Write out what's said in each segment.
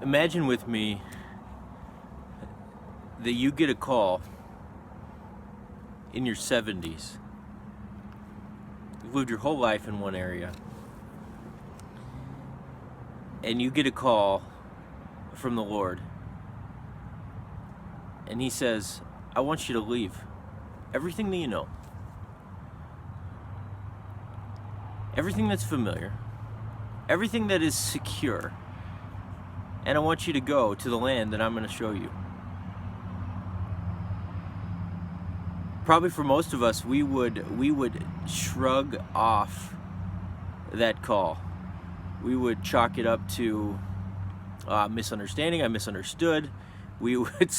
Imagine with me that you get a call in your 70s. You've lived your whole life in one area. And you get a call from the Lord. And He says, I want you to leave everything that you know. Everything that's familiar. Everything that is secure. And I want you to go to the land that I'm going to show you. Probably for most of us, we would shrug off that call. We would chalk it up to misunderstanding. I misunderstood. We would,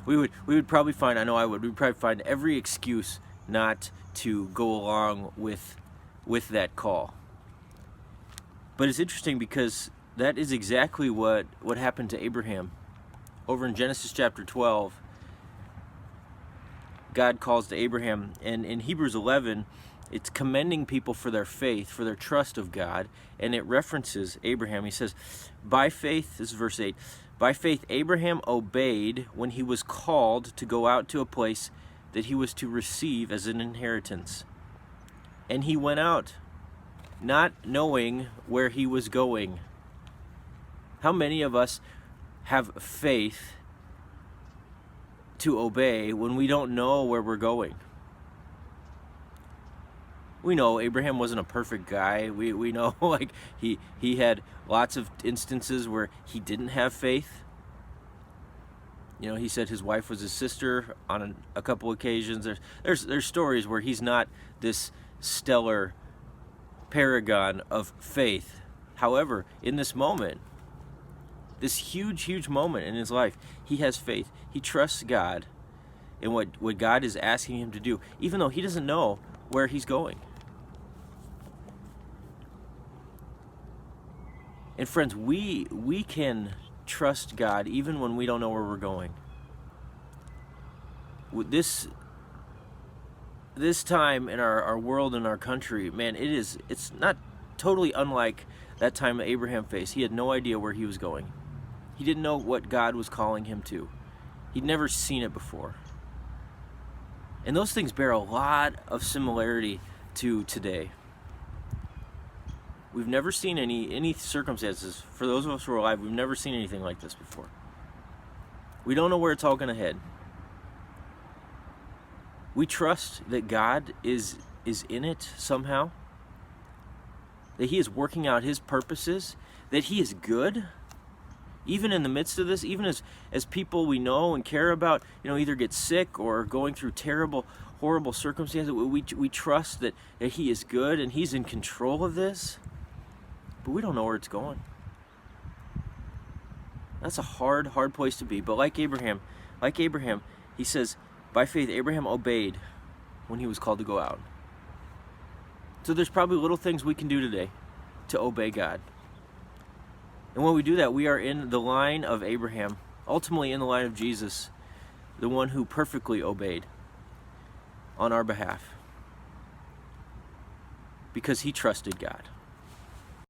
we would probably find. I know I would. We'd probably find every excuse not to go along with that call. But it's interesting because that is exactly what happened to Abraham. Over in Genesis chapter 12, God calls to Abraham, and in Hebrews 11, it's commending people for their faith, for their trust of God, and it references Abraham. He says, by faith, this is verse 8, by faith Abraham obeyed when he was called to go out to a place that he was to receive as an inheritance. And he went out, not knowing where he was going. How many of us have faith to obey when we don't know where we're going? We know Abraham wasn't a perfect guy. We know like he had lots of instances where he didn't have faith. You know, he said his wife was his sister on a couple occasions. There's stories where he's not this stellar paragon of faith. However, in this moment, this huge moment in his life, he has faith. He trusts God in what God is asking him to do, even though he doesn't know where he's going. And friends, we can trust God even when we don't know where we're going. With this time in our world and our country, man, it's not totally unlike that time that Abraham faced. He had no idea where he was going. He didn't know what God was calling him to. He'd never seen it before. And those things bear a lot of similarity to today. We've never seen any circumstances, for those of us who are alive, we've never seen anything like this before. We don't know where it's all going to head. We trust that God is in it somehow, that He is working out His purposes, that He is good, even in the midst of this, even as people we know and care about, either get sick or going through terrible, horrible circumstances. We trust that He is good and He's in control of this, but we don't know where it's going. That's a hard place to be. But like Abraham, he says, by faith, Abraham obeyed when he was called to go out. So there's probably little things we can do today to obey God. And when we do that, we are in the line of Abraham, ultimately in the line of Jesus, the one who perfectly obeyed on our behalf, because he trusted God.